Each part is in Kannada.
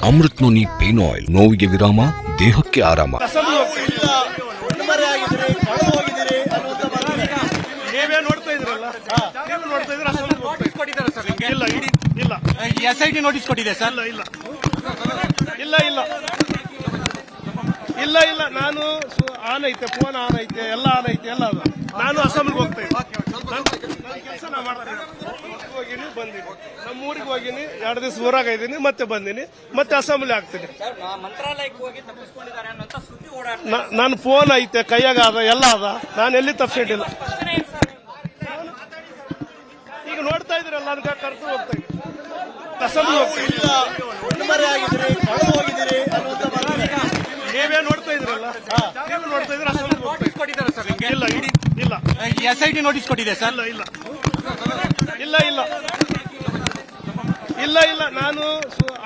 ಅಮೃತ್ ನೋನಿ ಪೇನ್ ಆಯಿಲ್, ನೋವಿಗೆ ವಿರಾಮ, ದೇಹಕ್ಕೆ ಆರಾಮ. ನೀವೇ ನೋಡ್ತಾ ಇದ್ರಲ್ಲ, ನೀವು ನೋಡ್ತಾ ಇದ್ರೆ ನೋಟಿಸ್ ಕೊಟ್ಟಿದ್ದಾರೆ ಸರ್ ನಿಮಗೆ? ಇಲ್ಲ ಇಲ್ಲ, SIT ನೋಟಿಸ್ ಕೊಟ್ಟಿದೆ ಸರ್? ಇಲ್ಲ ಇಲ್ಲ ಇಲ್ಲ ಇಲ್ಲ ಇಲ್ಲ, ನಾನು ಆನ್ ಐತೆ, ಫೋನ್ ಆನ್ ಐತೆ, ಎಲ್ಲ ಆನ್ ಐತೆ, ಎಲ್ಲ ಅದು. ನಾನು ಅಸೆಂಬ್ಲಿಗೆ ಹೋಗ್ತಾ ಇದ್ದೆ, ಕೆಲಸ ನಾ ಮಾಡ್ತಾ ಇದ್ದೆ. ಹೋಗಿನಿ ಬಂದಿನಿ, ನಮ್ಮ ಊರಿಗೆ ಹೋಗಿನಿ, 2 ದಿವಸ ಊರಾಗ ಇದ್ದೀನಿ, ಮತ್ತೆ ಬಂದಿನಿ, ಮತ್ತೆ ಅಸೆಂಬ್ಲಿ ಆಗ್ತೀನಿ. ನನ್ನ ಫೋನ್ ಐತೆ, ಕೈಯಾಗ ಅದ, ಎಲ್ಲ ಅದ, ನಾನು ಎಲ್ಲಿ ತಪ್ಪಿಸಿಟ್ಟಿಲ್ಲ. ಈಗ ನೋಡ್ತಾ ಇದ್ರಲ್ಲ, ಅದಕ್ಕೆ ಕರ್ತು ಹೋಗ್ತಾ ಇದ್ದೀನಿ, ಅಸೆಂಬ್ಲಿ ಹೋಗ್ತಾ ಇದ್ದೀನಿ. ನೀವೇ ನೋಡ್ತಾ ಇದ್ರಲ್ಲ, ನೀವು ನೋಡ್ತಾ ಇದ್ರೆ ನೋಟಿಸ್ ಕೊಟ್ಟಿದ್ದಾರೆ ಸರ್ ನಿಮಗೆ? ಇಲ್ಲ ಇಲ್ಲ, SIT ನೋಟಿಸ್ ಕೊಟ್ಟಿದೆ ಸರ್? ಇಲ್ಲ ಇಲ್ಲ ಇಲ್ಲ ಇಲ್ಲ ಇಲ್ಲ, ನಾನು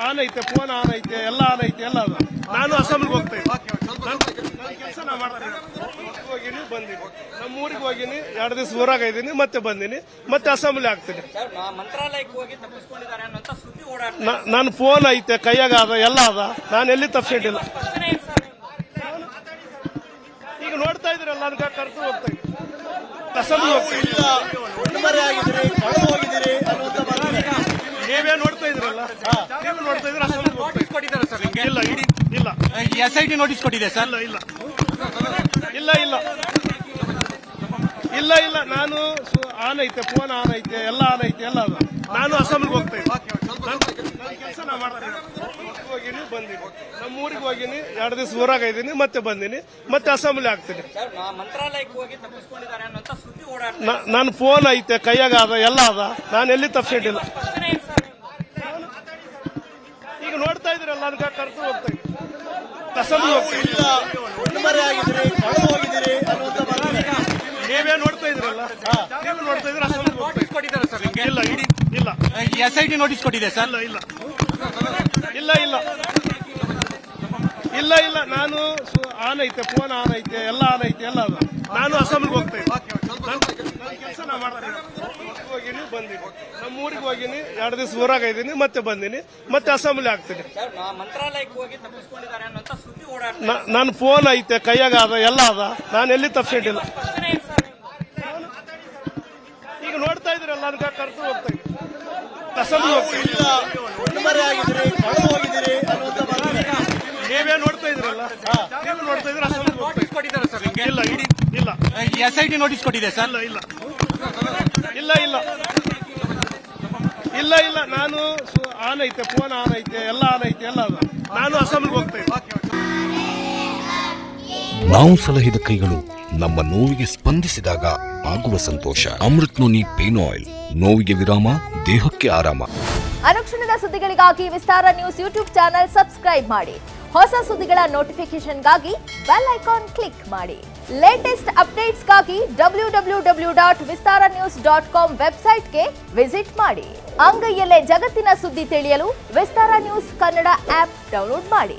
ಆನ್ ಐತೆ, ಫೋನ್ ಆನ್ ಐತೆ, ಎಲ್ಲ ಆನ್ ಐತೆ, ಎಲ್ಲ ಅದು. ನಾನು ಅಸೆಂಬ್ಲಿಗೆ ಹೋಗ್ತಾ ಇದ್ದೆ, ಕೆಲಸ ನಾ ಮಾಡ್ತಾ ಇದ್ದೆ. ಹೋಗಿನಿ ಬಂದಿನಿ, ನಮ್ಮ ಊರಿಗೆ ಹೋಗಿನಿ, 2 ದಿವಸ ಊರಾಗ ಇದ್ದೀನಿ, ಮತ್ತೆ ಬಂದಿನಿ, ಮತ್ತೆ ಅಸೆಂಬ್ಲಿ ಆಗ್ತೀನಿ. ನನ್ನ ಫೋನ್ ಐತೆ, ಕೈಯಾಗ ಅದ, ಎಲ್ಲ ಅದ, ನಾನು ಎಲ್ಲಿ ತಪ್ಪಿಸಿಟ್ಟಿಲ್ಲ. ಈಗ ನೋಡ್ತಾ ಇದ್ರಲ್ಲ, ಅದಕ್ಕೆ ಕರ್ತು ಹೋಗ್ತಾ ಇದ್ದೀನಿ, ಅಸೆಂಬ್ಲಿ ಹೋಗ್ತಾ ಇದ್ದೀನಿ. ನೀವೇ ನೋಡ್ತಾ ಇದ್ರಲ್ಲ, ನೀವು ನೋಡ್ತಾ ಇದ್ರೆ ನೋಟಿಸ್ ಕೊಟ್ಟಿದ್ದಾರೆ ಸರ್ ನಿಮಗೆ? ಇಲ್ಲ ಇಲ್ಲ, SIT ನೋಟಿಸ್ ಕೊಟ್ಟಿದೆ ಸರ್? ಇಲ್ಲ ಇಲ್ಲ ಇಲ್ಲ ಇಲ್ಲ ಇಲ್ಲ, ನಾನು ಆನ್ ಐತೆ, ಫೋನ್ ಆನ್ ಐತೆ, ಎಲ್ಲ ಆನ್ ಐತೆ, ಎಲ್ಲ ಅದು. ನಾನು ಅಸೆಂಬ್ಲಿಗೆ ಹೋಗ್ತಾ ಇದ್ದೆ, ಕೆಲಸ ನಾ ಮಾಡ್ತಾ ಇದ್ದೆ. ಹೋಗಿನಿ ಬಂದಿನಿ, ನಮ್ಮ ಊರಿಗೆ ಹೋಗಿನಿ, 2 ದಿವಸ ಊರಾಗ ಇದ್ದೀನಿ, ಮತ್ತೆ ಬಂದಿನಿ, ಮತ್ತೆ ಅಸೆಂಬ್ಲಿ ಆಗ್ತೀನಿ. ನನ್ನ ಫೋನ್ ಐತೆ, ಕೈಯಾಗ ಅದ, ಎಲ್ಲ ಅದ, ನಾನು ಎಲ್ಲಿ ತಪ್ಪಿಸಿಟ್ಟಿಲ್ಲ. ಈಗ ನೋಡ್ತಾ ಇದ್ರಲ್ಲ, ಅದಕ್ಕೆ ಕರ್ತು ಹೋಗ್ತಾ ಇದ್ದೀನಿ, ಅಸೆಂಬ್ಲಿ ಹೋಗ್ತಾ ಇದ್ದೀನಿ. ನೀವೇ ನೋಡ್ತಾ ಇದ್ರಲ್ಲ, ನೀವು ನೋಡ್ತಾ ಇದ್ರೆ ನೋಟಿಸ್ ಕೊಟ್ಟಿದ್ದಾರೆ ಸರ್ ನಿಮಗೆ? ಇಲ್ಲ ಇಲ್ಲ, SIT ನೋಟಿಸ್ ಕೊಟ್ಟಿದೆ ಸರ್? ಇಲ್ಲ ಇಲ್ಲ ಇಲ್ಲ ಇಲ್ಲ ಇಲ್ಲ, ನಾನು ಆನ್ ಐತೆ, ಫೋನ್ ಆನ್ ಐತೆ, ಎಲ್ಲ ಆನ್ ಐತೆ, ಎಲ್ಲ ಅದು. ನಾನು ಅಸೆಂಬ್ಲಿಗೆ ಹೋಗ್ತಾ ಇದ್ದೆ, ಕೆಲಸ ನಾ ಮಾಡ್ತಾ ಇದ್ದೆ. ಹೋಗಿನಿ ಬಂದಿನಿ, ನಮ್ಮ ಊರಿಗೆ ಹೋಗಿನಿ, 2 ದಿವಸ ಊರಾಗ ಇದ್ದೀನಿ, ಮತ್ತೆ ಬಂದಿನಿ, ಮತ್ತೆ ಅಸೆಂಬ್ಲಿ ಆಗ್ತೀನಿ. ನನ್ನ ಫೋನ್ ಐತೆ, ಕೈಯಾಗ ಅದ, ಎಲ್ಲ ಅದ, ನಾನು ಎಲ್ಲಿ ತಪ್ಪಿಸಿಟ್ಟಿಲ್ಲ. ಈಗ ನೋಡ್ತಾ ಇದ್ರಲ್ಲ, ಅದಕ್ಕೆ ಕರ್ತು ಹೋಗ್ತಾ ಇದ್ದೀನಿ, ಅಸೆಂಬ್ಲಿ ಹೋಗ್ತಾ ಇದ್ದೀನಿ. ನೀವೇ ನೋಡ್ತಾ ಇದ್ರಲ್ಲ, ನೀವು ನೋಡ್ತಾ ಇದ್ರೆ ನೋಟಿಸ್ ಕೊಟ್ಟಿದ್ದಾರೆ ಸರ್ ನಿಮಗೆ? ಇಲ್ಲ ಇಲ್ಲ, SIT ನೋಟಿಸ್ ಕೊಟ್ಟಿದೆ ಸರ್? ಇಲ್ಲ ಇಲ್ಲ ಇಲ್ಲ ಇಲ್ಲ ಇಲ್ಲ, ನಾನು ಆನ್ ಐತೆ, ಫೋನ್ ಆನ್ ಐತೆ, ಎಲ್ಲ ಆನ್ ಐತೆ, ಎಲ್ಲ ಅದು. ನಾನು ಅಸೆಂಬ್ಲಿಗೆ ಹೋಗ್ತಾ ಇದ್ದೆ. ನಾವು ಸಲಹಿದ ಕೈಗಳು ನಮ್ಮ ನೋವಿಗೆ ಸ್ಪಂದಿಸಿದಾಗ ಆಗುವ ಸಂತೋಷ. ಅಮೃತ್ ನೋನಿ ಪೇನ್ ಆಯಿಲ್, ನೋವಿಗೆ ವಿರಾಮ, ದೇಹಕ್ಕೆ ಆರಾಮ. ಅನುಕ್ಷಣದ ಸುದ್ದಿಗಳಿಗಾಗಿ ವಿಸ್ತಾರ ನ್ಯೂಸ್ ಯೂಟ್ಯೂಬ್ ಚಾನೆಲ್ ಸಬ್ಸ್ಕ್ರೈಬ್ ಮಾಡಿ. ಹೊಸ ಸುದ್ದಿಗಳ ನೋಟಿಫಿಕೇಶನ್ಗಾಗಿ ಬೆಲ್ ಐಕಾನ್ ಕ್ಲಿಕ್ ಮಾಡಿ. ಲೇಟೆಸ್ಟ್ ಅಪ್ಡೇಟ್ಸ್ಗಾಗಿ www.vistaranews.com ವೆಬ್ಸೈಟ್ಗೆ ವಿಸಿಟ್ ಮಾಡಿ. ಅಂಗೈಯಲ್ಲೇ ಜಗತ್ತಿನ ಸುದ್ದಿ ತಿಳಿಯಲು ವಿಸ್ತಾರ ನ್ಯೂಸ್ ಕನ್ನಡ ಆಪ್ ಡೌನ್ಲೋಡ್ ಮಾಡಿ.